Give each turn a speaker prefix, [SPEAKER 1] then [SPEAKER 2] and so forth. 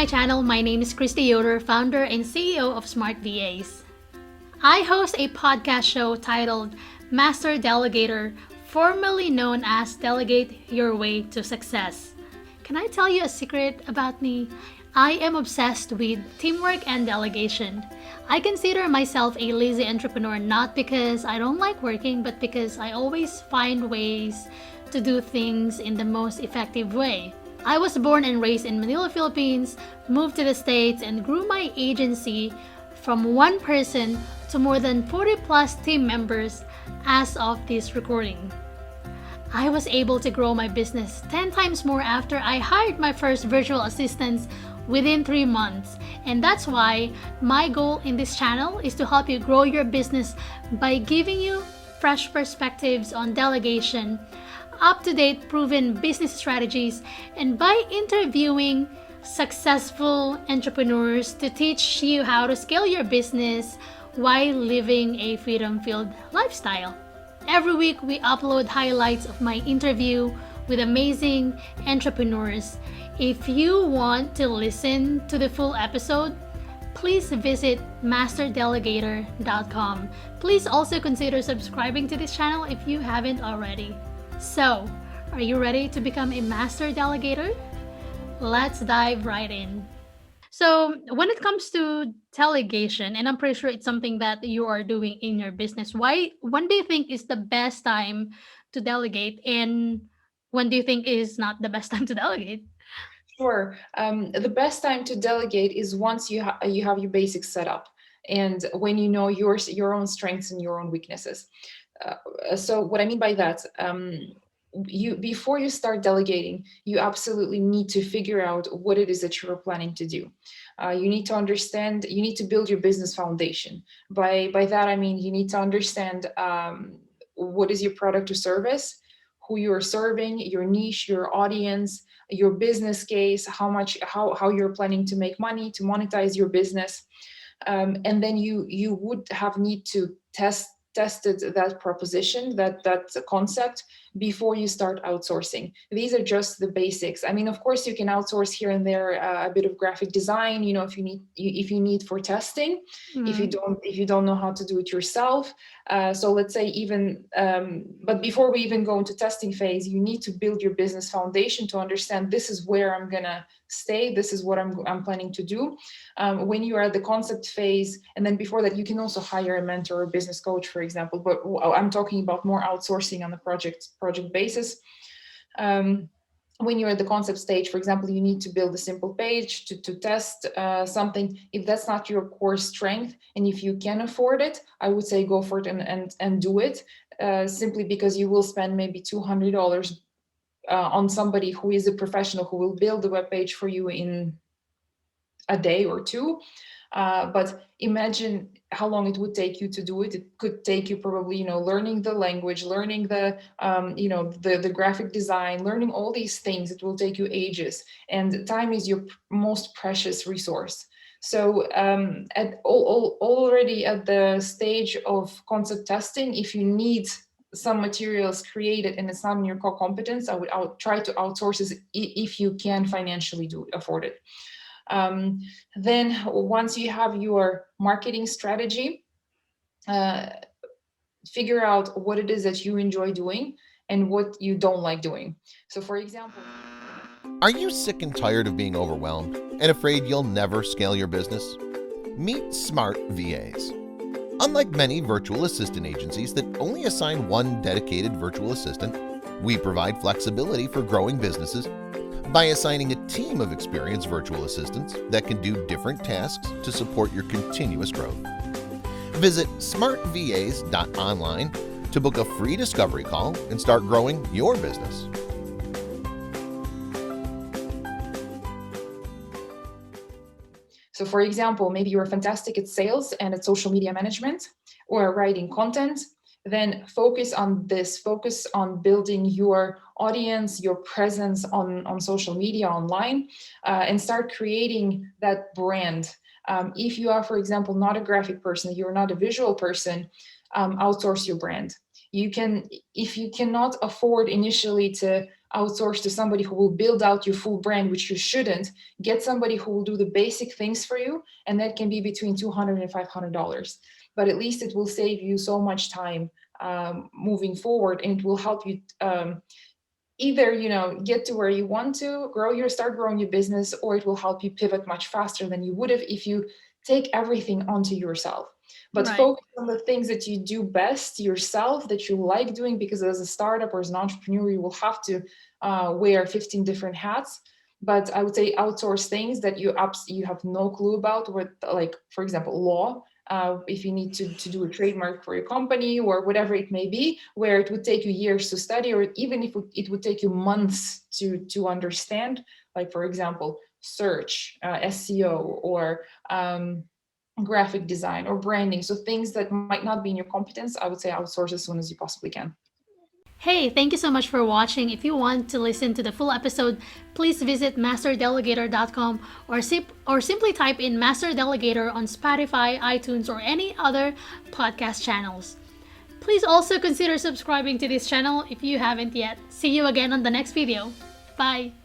[SPEAKER 1] my channel. My name is Christy Yoder, founder and CEO of Smart VAs. I host a podcast show titled Master Delegator, formerly known as Delegate Your Way to Success. Can I tell you a secret about me? I am obsessed with teamwork and delegation. I consider myself a lazy entrepreneur not because I don't like working, but because I always find ways to do things in the most effective way. I was born and raised in Manila, Philippines, moved to the States, and grew my agency from one person to more than 40 plus team members as of this recording. I was able to grow my business 10 times more after I hired my first virtual assistants within 3 months. And that's why my goal in this channel is to help you grow your business by giving you fresh perspectives on delegation, up-to-date proven business strategies, and by interviewing successful entrepreneurs to teach you how to scale your business while living a freedom-filled lifestyle. Every week, we upload highlights of my interview with amazing entrepreneurs. If you want to listen to the full episode, please visit masterdelegator.com. Please also consider subscribing to this channel if you haven't already. So, are you ready to become a master delegator? Let's dive right in. So, when it comes to delegation, and I'm pretty sure it's something that you are doing in your business, when do you think is the best time to delegate, and when do you think is not the best time to delegate?
[SPEAKER 2] Sure. The best time to delegate is once you have your basics set up, and when you know your own strengths and your own weaknesses. So what I mean by that, you before you start delegating, you absolutely need to figure out what it is that you're planning to do. You need to understand. You need to build your business foundation. By that I mean you need to understand what is your product or service, who you're serving, your niche, your audience, your business case, how you're planning to make money, to monetize your business. And then you would have need to tested that proposition, that concept, before you start outsourcing. These are just the basics. I mean, of course you can outsource here and there a bit of graphic design, if you need for testing,
[SPEAKER 1] Mm.
[SPEAKER 2] if you don't know how to do it yourself. So let's say even but before we even go into testing phase, you need to build your business foundation to understand, this is where I'm gonna stay, this is what I'm planning to do. When you are at the concept phase, and then before that, you can also hire a mentor or business coach, for example, but I'm talking about more outsourcing on a project basis. When you're at the concept stage, for example, you need to build a simple page to test something. If that's not your core strength, and if you can afford it, I would say go for it and do it, simply because you will spend maybe $200 on somebody who is a professional, who will build the web page for you in a day or two. But imagine how long it would take you to do it. It could take you probably, learning the language, learning the graphic design, learning all these things. It will take you ages, and time is your most precious resource. So already at the stage of concept testing, if you need some materials created and it's not in your core competence, I would try to outsource it if you can financially afford it. Um, then once you have your marketing strategy, uh, figure out what it is that you enjoy doing and what you don't like doing. So for example,
[SPEAKER 3] Are you sick and tired of being overwhelmed and afraid you'll never scale your business? Meet Smart VAs. Unlike many virtual assistant agencies that only assign one dedicated virtual assistant, we provide flexibility for growing businesses by assigning a team of experienced virtual assistants that can do different tasks to support your continuous growth. Visit smartvas.online to book a free discovery call and start growing your business.
[SPEAKER 2] so for example, maybe you're fantastic at sales and at social media management or writing content. Then focus on this, focus on building your audience, your presence on social media, online, and start creating that brand. If you are, for example, not a graphic person, you're not a visual person, outsource your brand. if you cannot afford initially to outsource to somebody who will build out your full brand, which you shouldn't, get somebody who will do the basic things for you, and that can be between $200 and $500. But at least it will save you so much time moving forward, and it will help you either get to where you want to start growing your business, or it will help you pivot much faster than you would have if you take everything onto yourself. But
[SPEAKER 1] Right.
[SPEAKER 2] focus on the things that you do best yourself, that you like doing, because as a startup or as an entrepreneur, you will have to wear 15 different hats. But I would say outsource things that you have no clue about, like, for example, law. If you need to do a trademark for your company or whatever it may be, where it would take you years to study, or even if it would take you months to understand, like, for example, search, SEO, or graphic design or branding. So things that might not be in your competence, I would say outsource as soon as you possibly can.
[SPEAKER 1] Hey, thank you so much for watching. If you want to listen to the full episode, please visit masterdelegator.com or simply type in Master Delegator on Spotify, iTunes, or any other podcast channels. Please also consider subscribing to this channel if you haven't yet. See you again on the next video. Bye!